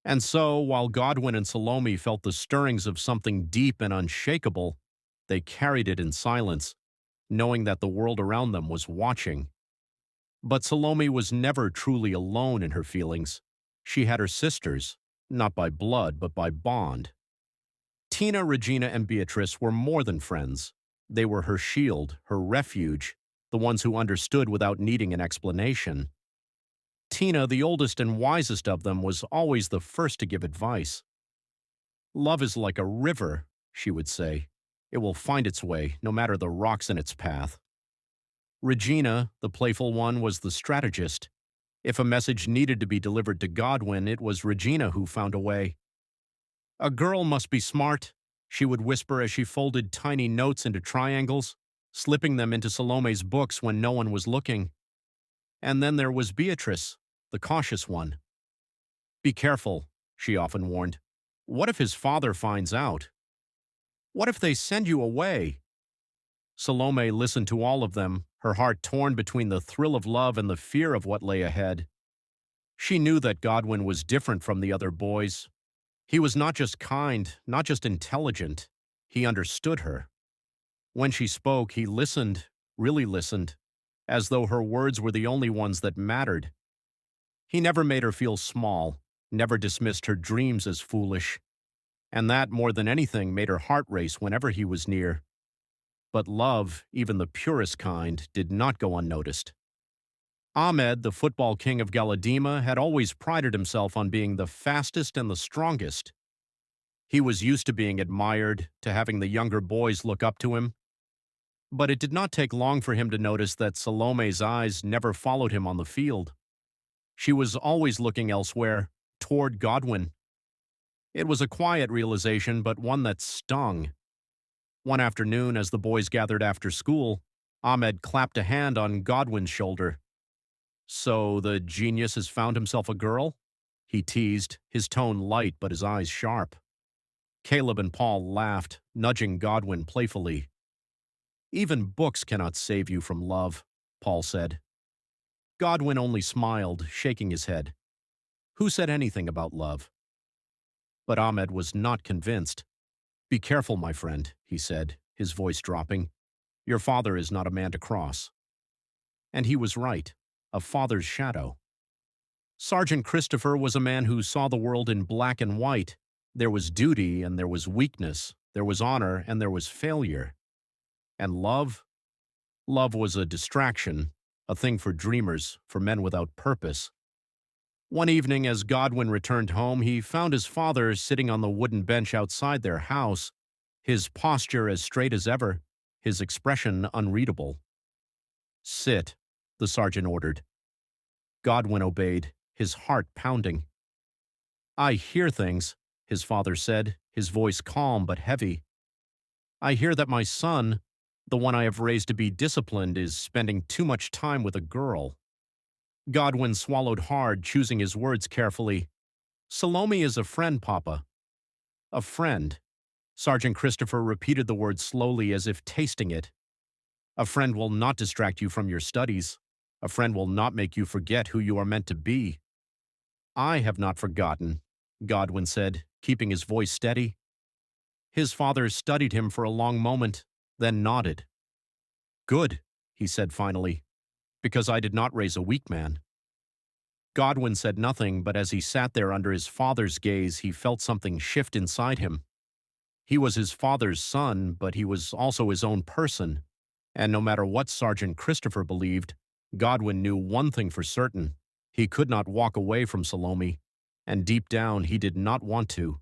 And so, while Godwin and Salome felt the stirrings of something deep and unshakable, they carried it in silence, knowing that the world around them was watching. But Salome was never truly alone in her feelings. She had her sisters, not by blood, but by bond. Tina, Regina, and Beatrice were more than friends. They were her shield, her refuge, the ones who understood without needing an explanation. Tina, the oldest and wisest of them, was always the first to give advice. "Love is like a river," she would say. "It will find its way, no matter the rocks in its path." Regina, the playful one, was the strategist. If a message needed to be delivered to Godwin, it was Regina who found a way. "A girl must be smart," she would whisper as she folded tiny notes into triangles, slipping them into Salome's books when no one was looking. And then there was Beatrice, the cautious one. "Be careful," she often warned. "What if his father finds out? What if they send you away?" Salome listened to all of them, her heart torn between the thrill of love and the fear of what lay ahead. She knew that Godwin was different from the other boys. He was not just kind, not just intelligent. He understood her. When she spoke, he listened, really listened, as though her words were the only ones that mattered. He never made her feel small, never dismissed her dreams as foolish. And that, more than anything, made her heart race whenever he was near. But love, even the purest kind, did not go unnoticed. Ahmed, the football king of Galadima, had always prided himself on being the fastest and the strongest. He was used to being admired, to having the younger boys look up to him. But it did not take long for him to notice that Salome's eyes never followed him on the field. She was always looking elsewhere, toward Godwin. It was a quiet realization, but one that stung. One afternoon, as the boys gathered after school, Ahmed clapped a hand on Godwin's shoulder. "So the genius has found himself a girl?" he teased, his tone light but his eyes sharp. Caleb and Paul laughed, nudging Godwin playfully. "Even books cannot save you from love," Paul said. Godwin only smiled, shaking his head. Who said anything about love? But Ahmed was not convinced. "Be careful, my friend," he said, his voice dropping. "Your father is not a man to cross." And he was right, a father's shadow. Sergeant Christopher was a man who saw the world in black and white. There was duty and there was weakness, there was honor and there was failure. And love? Love was a distraction, a thing for dreamers, for men without purpose. One evening, as Godwin returned home, he found his father sitting on the wooden bench outside their house, his posture as straight as ever, his expression unreadable. "Sit," the sergeant ordered. Godwin obeyed, his heart pounding. "I hear things," his father said, his voice calm but heavy. "I hear that my son, the one I have raised to be disciplined, is spending too much time with a girl." Godwin swallowed hard, choosing his words carefully. "Salome is a friend, Papa." "A friend." Sergeant Christopher repeated the word slowly as if tasting it. "A friend will not distract you from your studies. A friend will not make you forget who you are meant to be." "I have not forgotten," Godwin said, keeping his voice steady. His father studied him for a long moment, then nodded. "Good," he said finally, "because I did not raise a weak man." Godwin said nothing, but as he sat there under his father's gaze, he felt something shift inside him. He was his father's son, but he was also his own person, and no matter what Sergeant Christopher believed, Godwin knew one thing for certain: he could not walk away from Salome, and deep down he did not want to.